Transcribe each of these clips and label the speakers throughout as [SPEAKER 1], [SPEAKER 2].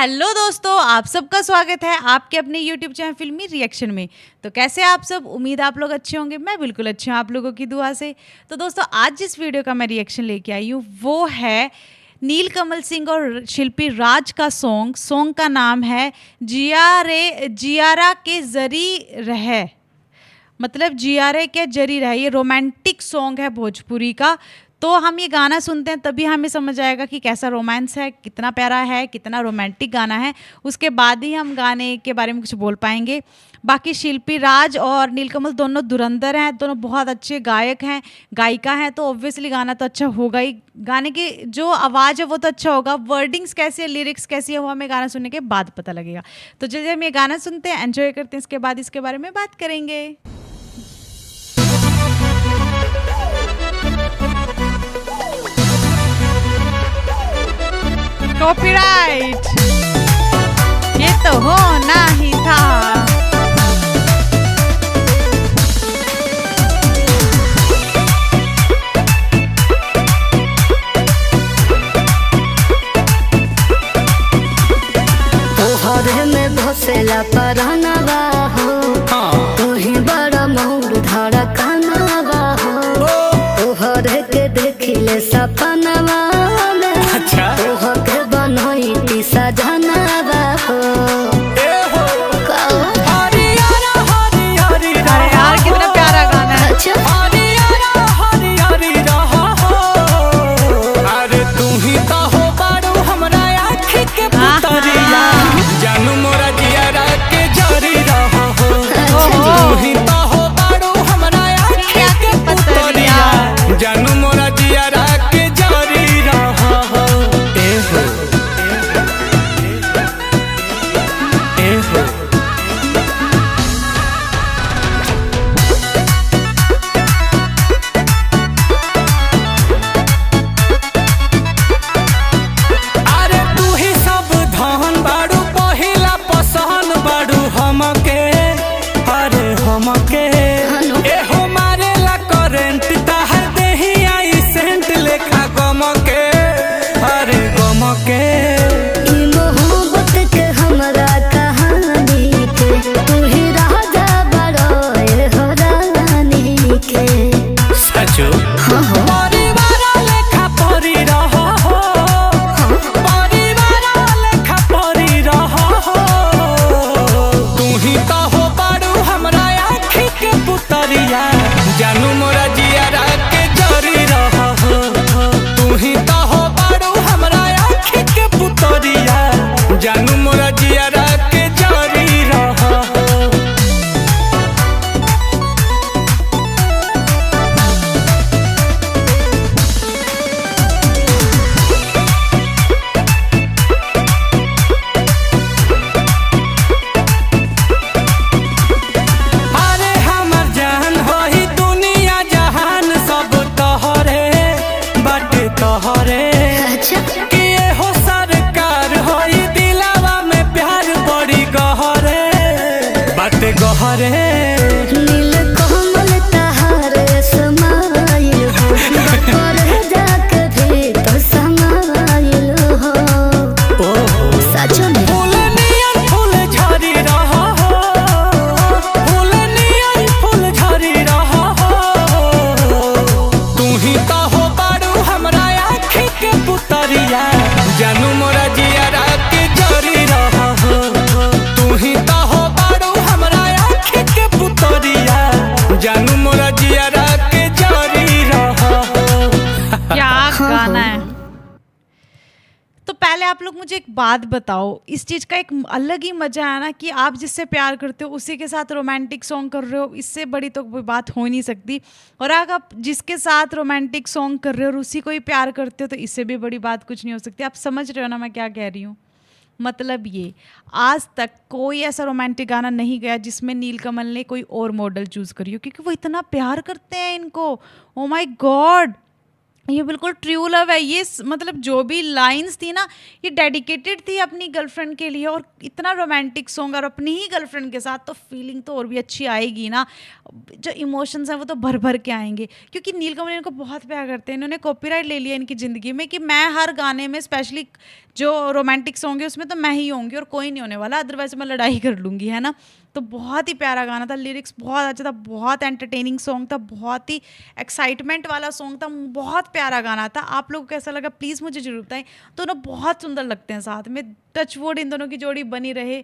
[SPEAKER 1] Hello दोस्तों, आप सबका स्वागत है आपके अपने यूट्यूब चैनल फिल्मी रिएक्शन में। तो कैसे आप सब? उम्मीद आप लोग अच्छे होंगे। मैं बिल्कुल अच्छी हूँ आप लोगों की दुआ से। तो दोस्तों, आज जिस वीडियो का मैं रिएक्शन लेके आई हूँ वो है नीलकमल सिंह और शिल्पी राज का सॉन्ग का नाम है जियारा के जरी रहे, मतलब जियारे के जरी रहे। ये रोमांटिक सॉन्ग है भोजपुरी का। तो हम ये गाना सुनते हैं तभी हमें समझ आएगा कि कैसा रोमांस है, कितना प्यारा है, कितना रोमांटिक गाना है। उसके बाद ही हम गाने के बारे में कुछ बोल पाएंगे। बाकी शिल्पी राज और नीलकमल दोनों धुरंधर हैं, दोनों बहुत अच्छे गायक हैं, गायिका हैं। तो ऑब्वियसली गाना तो अच्छा होगा ही। गाने की जो आवाज़ है वो तो अच्छा होगा, वर्डिंग्स कैसी है, लिरिक्स कैसी है, वो हमें गाना सुनने के बाद पता लगेगा। तो चलिए हम ये गाना सुनते हैं, एंजॉय करते हैं, इसके बाद इसके बारे में बात करेंगे। कॉपीराइट, ये तो होना ही था।
[SPEAKER 2] तोहरे में भसेला परानवा हो, तू ही बड़ा मोर धड़कनवा हो। तोहरे के देखिले सपनवा में, तोहके बनोई सजनवा हो।
[SPEAKER 1] अरे यार, कितना प्यारा गाना है।
[SPEAKER 3] अरे तू ही तो हो बारू हमरा आँखी के पुतरिया, जानू मोरा जियारा के जरी रहा हो। तू ही तो हो बारू हमरा आँखी के पुतरिया, जानू मोरा जियारा के जरी रहा हो। ए हो ए हो अरे तू ही सब धन बाड़ू, पहिला पसंद बाड़ू हमके। अरे हमके ए हो मारेला करेंट, ताहर देही आई सेंट लेखा गमके। अरे गमके
[SPEAKER 2] ई मोहब्बत के हमरा कहानी के, तू ही राजा बड़ो ए हो रानी के।
[SPEAKER 3] सचो परिवार लेखा परी रहा हो, परिवार लेखा परी रहा हो। तू ही तो हो बाड़ू हमरा आँखी के पुतरिया, जानू मोरा जियारा के जरी रहा हो। तू ही तो हो बाड़ू हमरा आँखी के पुतरिया, जानू मोरा जियारा के जरी रहा हो। अरे हमर जान होई दुनिया जहान, सब तोहरे बाटे तोहरे। कि हो सरकार होई दिलावा में प्यार बड़ी गहरे बाटे गहरे।
[SPEAKER 2] नीलकमल तहारे समाइल हो, पर जाके भी तो समाइल हो। सचो में
[SPEAKER 3] फूल नियन फूल झरी रहा हो, फूल नियन फूल झरी रहा हो। तू ही तो हो बाड़ू हमरा आँखी के पुतरिया, जानू मोरा जियारा के जरी रहा हो। तू ही तो हो बाड़ू हमरा आँखी के पुतरिया, जानू मोरा जियारा के जरी रहा हो।
[SPEAKER 1] क्या गाना है। तो पहले आप लोग मुझे एक बात बताओ, इस चीज़ का एक अलग ही मजा है ना कि आप जिससे प्यार करते हो उसी के साथ रोमांटिक सॉन्ग कर रहे हो। इससे बड़ी तो कोई बात हो ही नहीं सकती। और अगर आप जिसके साथ रोमांटिक सॉन्ग कर रहे हो और उसी को ही प्यार करते हो तो इससे भी बड़ी बात कुछ नहीं हो सकती। आप समझ रहे हो ना मैं क्या कह रही हूँ? मतलब ये, आज तक कोई ऐसा रोमांटिक गाना नहीं गया जिसमें नीलकमल ने कोई और मॉडल चूज़ करी हो, क्योंकि वो इतना प्यार करते हैं इनको। ओ माय गॉड, ये बिल्कुल ट्रू लव है। ये मतलब जो भी लाइंस थी ना, ये डेडिकेटेड थी अपनी गर्लफ्रेंड के लिए, और इतना रोमांटिक सॉन्ग, और अपनी ही गर्लफ्रेंड के साथ तो फीलिंग तो और भी अच्छी आएगी ना। जो इमोशंस हैं वो तो भर भर के आएंगे, क्योंकि नीलकमल इनको बहुत प्यार करते हैं। इन्होंने कॉपीराइट ले लिया इनकी ज़िंदगी में कि मैं हर गाने में, स्पेशली जो रोमांटिक सॉन्ग है उसमें तो मैं ही होंगी और कोई नहीं होने वाला, अदरवाइज मैं लड़ाई कर लूँगी, है ना। तो बहुत ही प्यारा गाना था, लिरिक्स बहुत अच्छा था, बहुत एंटरटेनिंग सॉन्ग था, बहुत ही एक्साइटमेंट वाला सॉन्ग था, बहुत प्यारा गाना था। आप लोगों को कैसा लगा प्लीज़ मुझे जरूर बताएं। दोनों बहुत सुंदर लगते हैं साथ में, टच वुड इन दोनों की जोड़ी बनी रहे,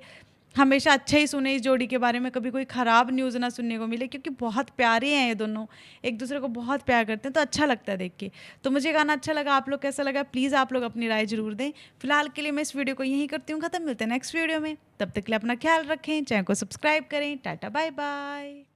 [SPEAKER 1] हमेशा अच्छा ही सुने इस जोड़ी के बारे में, कभी कोई ख़राब न्यूज़ ना सुनने को मिले, क्योंकि बहुत प्यारे हैं ये दोनों, एक दूसरे को बहुत प्यार करते हैं, तो अच्छा लगता है देख के। तो मुझे गाना अच्छा लगा, आप लोग कैसा लगा प्लीज़ आप लोग अपनी राय जरूर दें। फिलहाल के लिए मैं इस वीडियो को यहीं करती हूँ ख़त्म, मिलते हैं नेक्स्ट वीडियो में, तब तक के लिए अपना ख्याल रखें, चैनल को सब्सक्राइब करें, टाटा बाय बाय।